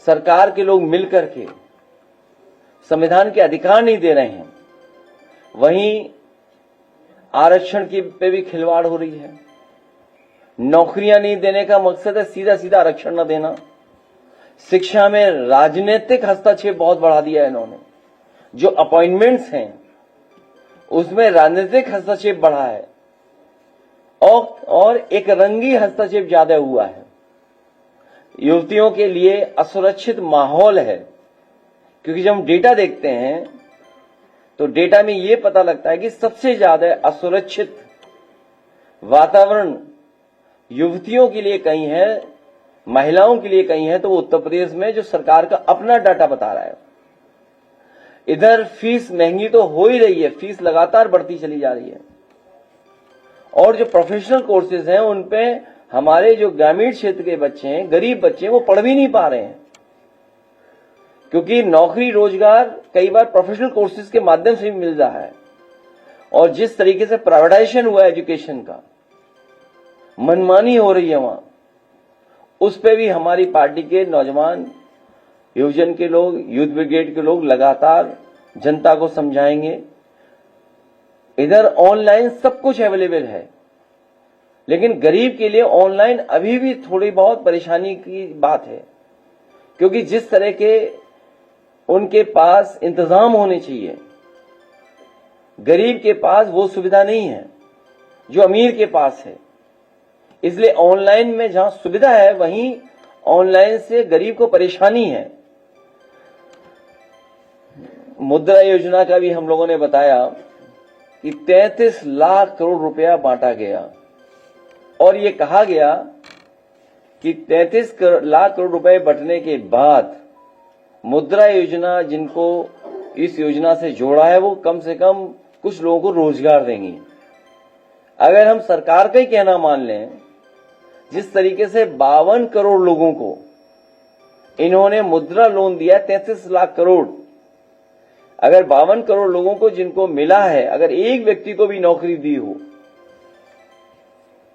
सरकार के लोग मिलकर के संविधान के अधिकार नहीं दे रहे हैं, वहीं आरक्षण की पे भी खिलवाड़ हो रही है। नौकरियां नहीं देने का मकसद है सीधा सीधा आरक्षण न देना। शिक्षा में राजनीतिक हस्तक्षेप बहुत बढ़ा दिया है इन्होंने। जो अपॉइंटमेंट्स हैं उसमें राजनीतिक हस्तक्षेप बढ़ा है और एक रंगी हस्तक्षेप ज्यादा हुआ है। युवतियों के लिए असुरक्षित माहौल है, क्योंकि जब हम डेटा देखते हैं तो डेटा में यह पता लगता है कि सबसे ज्यादा असुरक्षित वातावरण युवतियों के लिए कहीं है, महिलाओं के लिए कहीं है, तो वो उत्तर प्रदेश में जो सरकार का अपना डाटा बता रहा है। इधर फीस महंगी तो हो ही रही है, फीस लगातार बढ़ती चली जा रही है, और जो प्रोफेशनल कोर्सेज हैं उन पे हमारे जो ग्रामीण क्षेत्र के बच्चे हैं, गरीब बच्चे हैं, वो पढ़ भी नहीं पा रहे हैं, क्योंकि नौकरी रोजगार कई बार प्रोफेशनल कोर्सेज के माध्यम से भी मिल रहा है। और जिस तरीके से प्राइवेटाइजेशन हुआ एजुकेशन का, मनमानी हो रही है वहां, उस पे भी हमारी पार्टी के नौजवान, युवजन के लोग, यूथ ब्रिगेड के लोग लगातार जनता को समझाएंगे। इधर ऑनलाइन सब कुछ अवेलेबल है, लेकिन गरीब के लिए ऑनलाइन अभी भी थोड़ी बहुत परेशानी की बात है, क्योंकि जिस तरह के उनके पास इंतजाम होने चाहिए, गरीब के पास वो सुविधा नहीं है जो अमीर के पास है। इसलिए ऑनलाइन में जहां सुविधा है वहीं ऑनलाइन से गरीब को परेशानी है। मुद्रा योजना का भी हम लोगों ने बताया कि 33 लाख करोड़ रुपया बांटा गया, और ये कहा गया कि 33 लाख करोड़ रुपए बंटने के बाद मुद्रा योजना जिनको इस योजना से जोड़ा है वो कम से कम कुछ लोगों को रोजगार देंगी। अगर हम सरकार का ही कहना मान लें, जिस तरीके से 52 करोड़ लोगों को इन्होंने मुद्रा लोन दिया 33 लाख करोड़, अगर 52 करोड़ लोगों को जिनको मिला है, अगर एक व्यक्ति को भी नौकरी दी हो,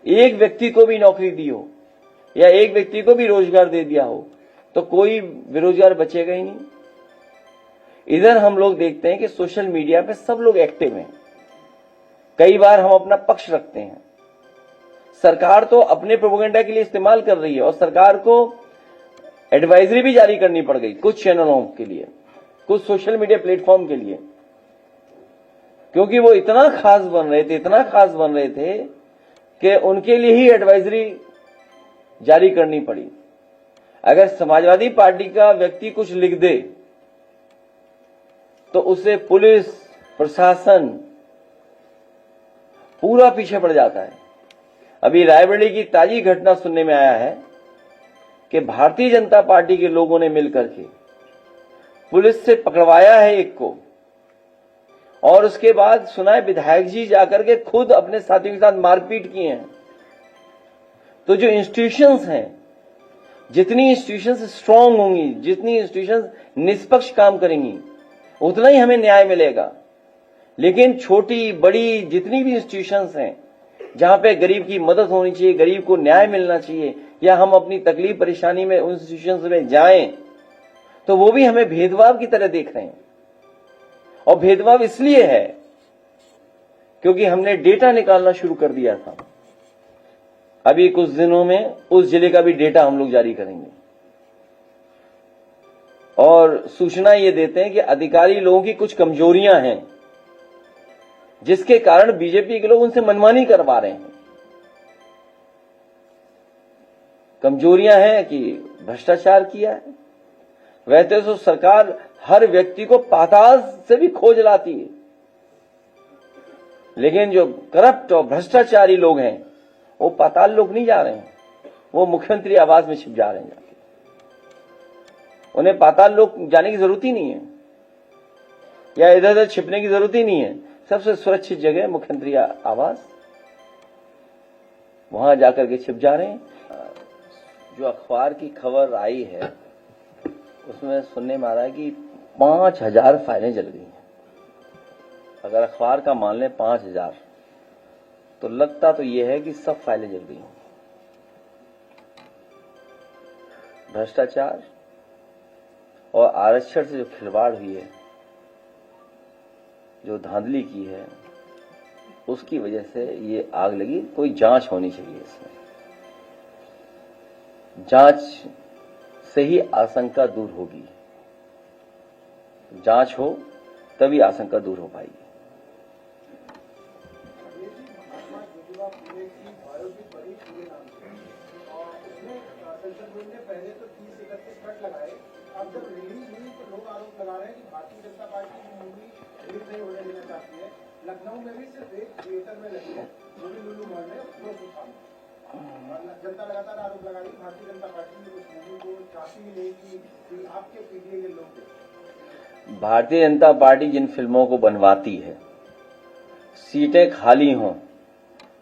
एक व्यक्ति को भी नौकरी दी हो या एक व्यक्ति को भी रोजगार दे दिया हो, तो कोई बेरोजगार बचेगा ही नहीं। इधर हम लोग देखते हैं कि सोशल मीडिया पे सब लोग एक्टिव हैं। कई बार हम अपना पक्ष रखते हैं, सरकार तो अपने प्रोपेगेंडा के लिए इस्तेमाल कर रही है, और सरकार को एडवाइजरी भी जारी करनी पड़ गई कुछ चैनलों के लिए, कुछ सोशल मीडिया प्लेटफॉर्म के लिए, क्योंकि वो इतना खास बन रहे थे कि उनके लिए ही एडवाइजरी जारी करनी पड़ी। अगर समाजवादी पार्टी का व्यक्ति कुछ लिख दे तो उसे पुलिस प्रशासन पूरा पीछे पड़ जाता है। अभी रायबरेली की ताजी घटना सुनने में आया है कि भारतीय जनता पार्टी के लोगों ने मिलकर के पुलिस से पकड़वाया है एक को, और उसके बाद सुना है विधायक जी जाकर के खुद अपने साथियों के साथ मारपीट किए हैं। तो जो इंस्टीट्यूशंस हैं, जितनी इंस्टीट्यूशंस स्ट्रांग होंगी, जितनी इंस्टीट्यूशंस निष्पक्ष काम करेंगी, उतना ही हमें न्याय मिलेगा। लेकिन छोटी बड़ी जितनी भी इंस्टीट्यूशंस हैं, जहां पे गरीब की मदद होनी चाहिए, गरीब को न्याय मिलना चाहिए, या हम अपनी तकलीफ परेशानी में उन इंस्टीट्यूशंस में जाएं, तो वो भी हमें भेदभाव की तरह देख रहे हैं। और भेदभाव इसलिए है क्योंकि हमने डेटा निकालना शुरू कर दिया था। अभी कुछ दिनों में उस जिले का भी डेटा हम लोग जारी करेंगे, और सूचना ये देते हैं कि अधिकारी लोगों की कुछ कमजोरियां हैं, जिसके कारण बीजेपी के लोग उनसे मनमानी करवा रहे हैं। कमजोरियां हैं कि भ्रष्टाचार किया है। वैसे तो सरकार हर व्यक्ति को पाताल से भी खोज लाती है, लेकिन जो करप्ट और भ्रष्टाचारी लोग हैं वो पाताल लोग नहीं जा रहे हैं, वो मुख्यमंत्री आवास में छिप जा रहे हैं जाके। उन्हें पाताल लोग जाने की जरूरत ही नहीं है, या इधर उधर छिपने की जरूरत ही नहीं है। सबसे सुरक्षित जगह मुख्यमंत्री आवास, वहां जाकर के छिप जा रहे हैं। जो अखबार की खबर आई है उसमें सुनने में आ रहा है कि 5000 फाइलें जल गई हैं। अगर अखबार का मान लें 5000, तो लगता तो यह है कि सब फाइलें जल गई हैं। भ्रष्टाचार, और आरक्षण से जो खिलवाड़ हुई है, जो धांधली की है, उसकी वजह से ये आग लगी। कोई जांच होनी चाहिए इसमें, जांच से ही आशंका दूर होगी, जांच हो तभी आशंका दूर हो पाएगी। पहले तो 30-31 कट लगाए, अब जब रिलीज हुई तो लोग आरोप लगा रहे हैं कि भारतीय जनता पार्टी की मूवी रिलीज नहीं होने देना चाहती है। लखनऊ में भी सिर्फ एक थिएटर में लगी है, जो भी लुलू मॉल में, जनता लगातार आरोप लगा रही है भारतीय जनता पार्टी की उस मूवी को चाहती ही नहीं कि आपके पीटीए के लोग। भारतीय जनता पार्टी जिन फिल्मों को बनवाती है, सीटें खाली हों,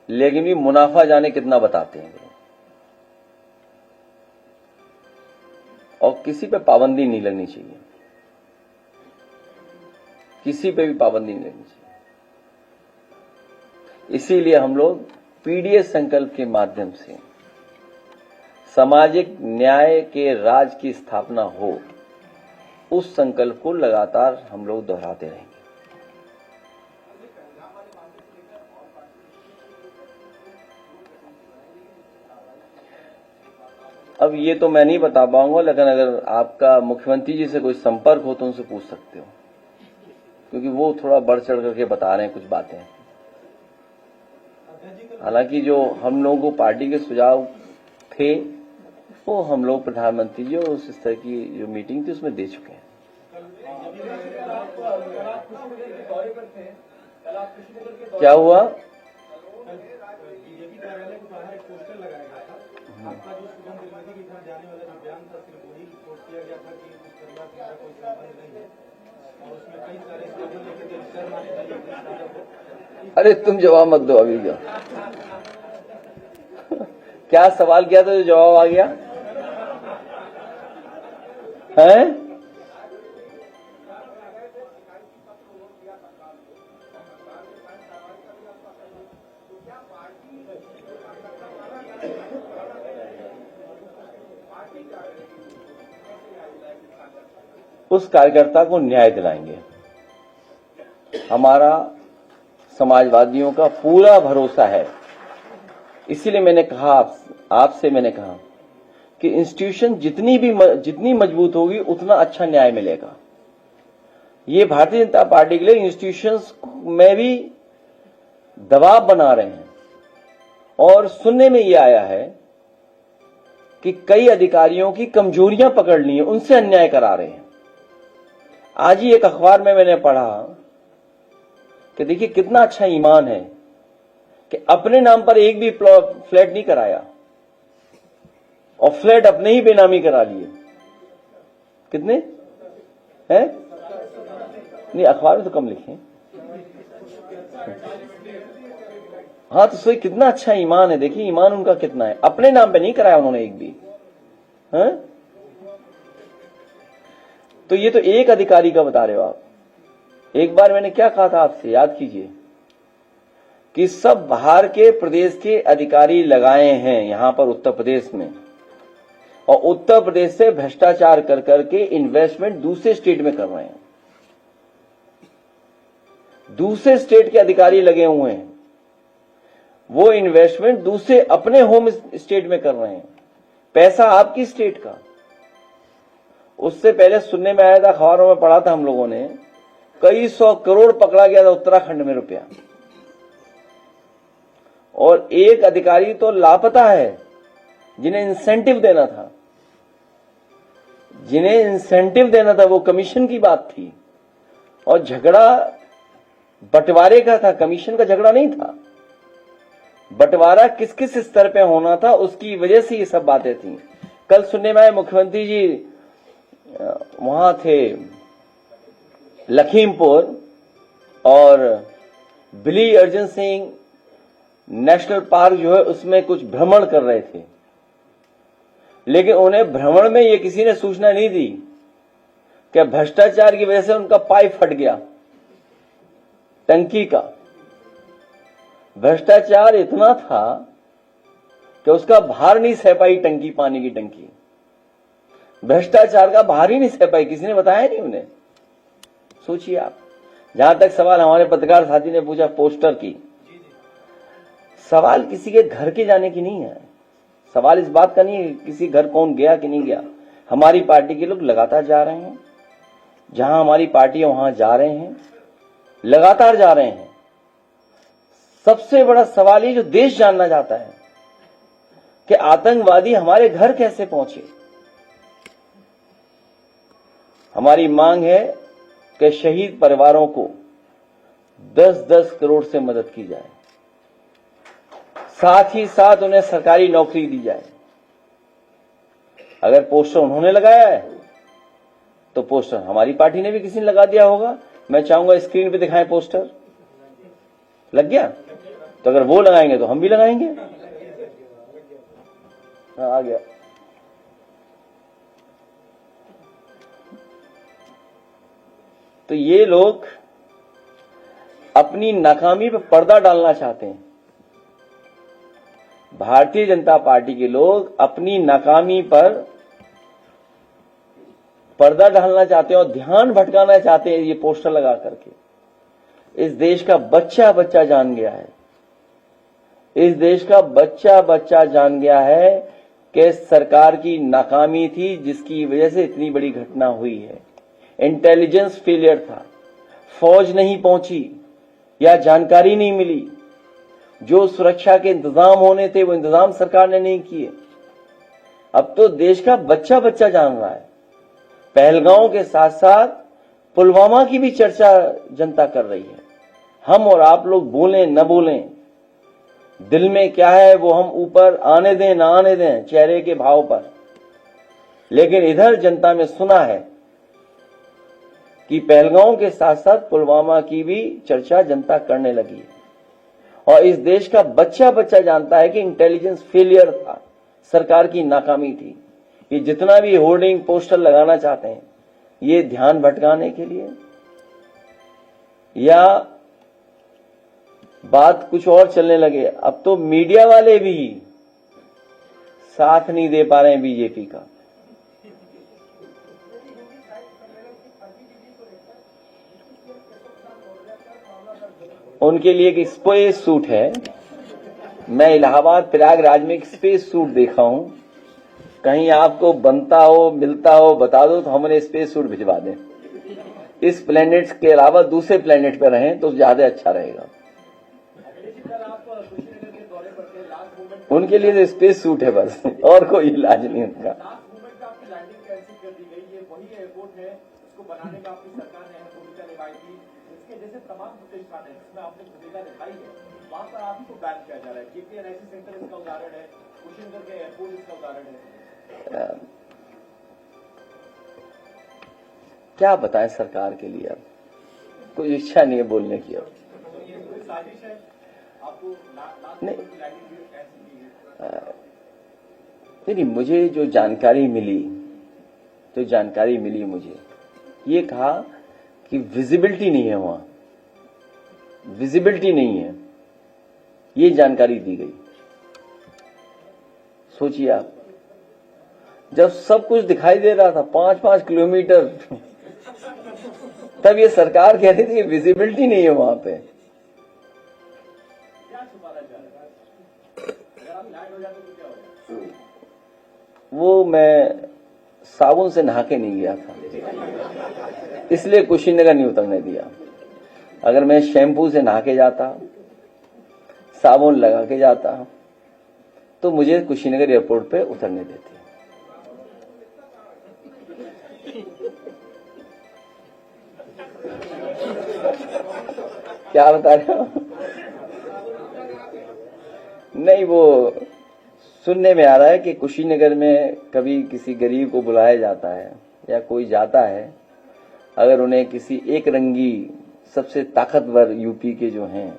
लेकिन भी मुनाफा जाने कितना बताते हैं, और किसी पे पाबंदी नहीं लगनी चाहिए, किसी पे भी पाबंदी नहीं लगनी चाहिए। इसीलिए हम लोग पीडीएस संकल्प के माध्यम से सामाजिक न्याय के राज की स्थापना हो, उस संकल्प को लगातार हम लोग दोहराते रहेंगे। अब ये तो मैं नहीं बता पाऊंगा, लेकिन अगर आपका मुख्यमंत्री जी से कोई संपर्क हो तो उनसे पूछ सकते हो, क्योंकि वो थोड़ा बढ़ चढ़ करके बता रहे हैं कुछ बातें। हालांकि जो हम लोगों को पार्टी के सुझाव थे, वो हम लोग प्रधानमंत्री जी और उस तरह की जो मीटिंग थी उसमें दे चुके हैं। क्या हुआ? अरे तुम जवाब मत दो अभी। क्या सवाल किया था जो जवाब आ गया है? उस कार्यकर्ता को न्याय दिलाएंगे। हमारा समाजवादियों का पूरा भरोसा है। इसीलिए मैंने कहा, आपसे मैंने कहा कि इंस्टीट्यूशन जितनी मजबूत होगी उतना अच्छा न्याय मिलेगा। ये भारतीय जनता पार्टी के लिए इंस्टीट्यूशंस में भी दबाव बना रहे हैं, और सुनने में ये आया है कि कई अधिकारियों की कमजोरियां पकड़ ली हैं, उनसे अन्याय करा रहे हैं। आज ही एक अखबार में मैंने पढ़ा कि देखिए कितना अच्छा ईमान है कि अपने नाम पर एक भी फ्लैट नहीं कराया और फ्लैट अपने ही बेनामी करा लिए। कितने हैं? नहीं, अखबार में तो कम लिखे। हाँ, तो सही, कितना अच्छा ईमान है। देखिए ईमान उनका कितना है, अपने नाम पे नहीं कराया उन्होंने एक भी। हैं? तो ये तो एक अधिकारी का बता रहे हो आप। एक बार मैंने क्या कहा था आपसे, याद कीजिए, कि सब बाहर के प्रदेश के अधिकारी लगाए हैं यहां पर उत्तर प्रदेश में, और उत्तर प्रदेश से भ्रष्टाचार कर करके इन्वेस्टमेंट दूसरे स्टेट में कर रहे हैं। दूसरे स्टेट के अधिकारी लगे हुए हैं, वो इन्वेस्टमेंट दूसरे अपने होम स्टेट में कर रहे हैं, पैसा आपकी स्टेट का। उससे पहले सुनने में आया था, अखबारों में पढ़ा था हम लोगों ने, कई 100 करोड़ पकड़ा गया था उत्तराखंड में रुपया, और एक अधिकारी तो लापता है जिन्हें इंसेंटिव देना था। जिन्हें इंसेंटिव देना था वो कमीशन की बात थी, और झगड़ा बंटवारे का था, कमीशन का झगड़ा नहीं था। बंटवारा किस किस स्तर पे होना था, उसकी वजह से ये सब बातें थी। कल सुनने में आए मुख्यमंत्री जी वहां थे लखीमपुर, और बिली अर्जुन सिंह नेशनल पार्क जो है उसमें कुछ भ्रमण कर रहे थे, लेकिन उन्हें भ्रमण में ये किसी ने सूचना नहीं दी कि भ्रष्टाचार की वजह से उनका पाइप फट गया टंकी का। भ्रष्टाचार इतना था कि उसका भार नहीं सह पाई टंकी, पानी की टंकी। भ्रष्टाचार का बाहर ही नहीं सह पाई, किसी ने बताया नहीं उन्हें। सोचिए आप। जहां तक सवाल हमारे पत्रकार साथी ने पूछा पोस्टर की, सवाल किसी के घर के जाने की नहीं है। सवाल इस बात का नहीं है किसी घर कौन गया कि नहीं गया। हमारी पार्टी के लोग लगातार जा रहे हैं, जहां हमारी पार्टी है वहां जा रहे हैं, लगातार जा रहे हैं। सबसे बड़ा सवाल ये जो देश जानना चाहता है कि आतंकवादी हमारे घर कैसे पहुंचे। हमारी मांग है कि शहीद परिवारों को 10-10 करोड़ से मदद की जाए, साथ ही साथ उन्हें सरकारी नौकरी दी जाए। अगर पोस्टर उन्होंने लगाया है तो पोस्टर हमारी पार्टी ने भी किसी ने लगा दिया होगा। मैं चाहूंगा स्क्रीन पे दिखाएं पोस्टर। लग गया? तो अगर वो लगाएंगे तो हम भी लगाएंगे। हाँ, आ गया। तो ये लोग अपनी नाकामी पर पर्दा डालना चाहते हैं। भारतीय जनता पार्टी के लोग अपनी नाकामी पर पर्दा डालना चाहते हैं और ध्यान भटकाना चाहते हैं ये पोस्टर लगा करके। इस देश का बच्चा बच्चा जान गया है, इस देश का बच्चा बच्चा जान गया है कि सरकार की नाकामी थी जिसकी वजह से इतनी बड़ी घटना हुई है। इंटेलिजेंस फेलियर था, फौज नहीं पहुंची या जानकारी नहीं मिली, जो सुरक्षा के इंतजाम होने थे वो इंतजाम सरकार ने नहीं किए। अब तो देश का बच्चा बच्चा जान रहा है। पहलगांव के साथ साथ पुलवामा की भी चर्चा जनता कर रही है। हम और आप लोग बोलें न बोलें, दिल में क्या है वो हम ऊपर आने दें ना आने दें चेहरे के भाव पर, लेकिन इधर जनता में सुना है कि पहलगांव के साथ साथ पुलवामा की भी चर्चा जनता करने लगी है। और इस देश का बच्चा बच्चा जानता है कि इंटेलिजेंस फेलियर था, सरकार की नाकामी थी। ये जितना भी होर्डिंग पोस्टर लगाना चाहते हैं ये ध्यान भटकाने के लिए या बात कुछ और चलने लगे। अब तो मीडिया वाले भी साथ नहीं दे पा रहे हैं बीजेपी का। उनके लिए एक स्पेस सूट है। मैं इलाहाबाद प्रयागराज में एक स्पेस सूट देखा हूं, कहीं आपको बनता हो मिलता हो बता दो तो हम उन्हें स्पेस सूट भिजवा दें। इस प्लेनेट के अलावा दूसरे प्लेनेट पर रहें तो ज्यादा अच्छा रहेगा। उनके लिए स्पेस सूट है बस, और कोई इलाज नहीं उनका। तमाम प्रतिष्ठान है जिसमें आपने भूमिका निभाई है, वहां पर आप ही को बैन किया जा रहा है। JPNIC सेंटर इसका उदाहरण है, कुशीनगर के एयरपोर्ट इसका उदाहरण है। क्या बताएं सरकार के लिए, अब कोई इच्छा नहीं है बोलने की। अब साजिश है आपको नहीं, मुझे जो जानकारी मिली मुझे ये कहा कि विजिबिलिटी नहीं है, वहां विजिबिलिटी नहीं है, ये जानकारी दी गई। सोचिए आप, जब सब कुछ दिखाई दे रहा था 5-5 किलोमीटर, तब ये सरकार कह रही थी कि विजिबिलिटी नहीं है वहां पे। वो मैं साबुन से नहा के नहीं गया था, इसलिए कुशीनगर नहीं उतरने दिया। अगर मैं शैम्पू से नहा के जाता, साबुन लगा के जाता, तो मुझे कुशीनगर एयरपोर्ट पे उतरने देते। क्या बता रहे हो? नहीं, वो सुनने में आ रहा है कि कुशीनगर में कभी किसी गरीब को बुलाया जाता है या कोई जाता है, अगर उन्हें किसी एक रंगी सबसे ताकतवर यूपी के जो हैं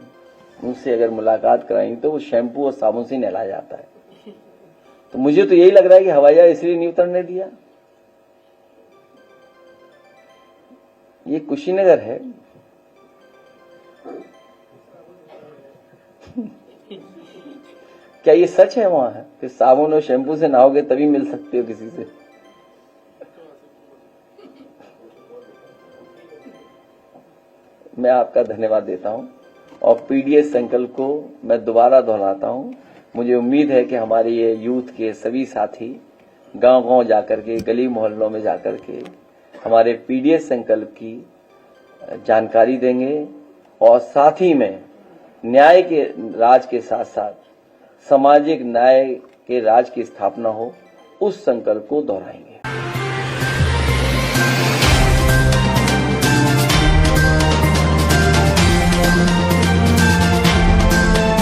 उनसे अगर मुलाकात कराई तो वो शैम्पू और साबुन से नहलाया जाता है। तो मुझे तो यही लग रहा है कि हवाई जहाज इसलिए नहीं उतरने दिया। ये कुशीनगर है। क्या ये सच है वहां है कि साबुन और शैम्पू से नहाओगे तभी मिल सकते हो किसी से? मैं आपका धन्यवाद देता हूं और पीडीएस संकल्प को मैं दोबारा दोहराता हूं। मुझे उम्मीद है कि हमारे ये यूथ के सभी साथी गांव-गांव जाकर के, गली मोहल्लों में जाकर के हमारे पीडीएस संकल्प की जानकारी देंगे और साथ ही में न्याय के राज के साथ साथ सामाजिक न्याय के राज की स्थापना हो, उस संकल्प को दोहराएंगे।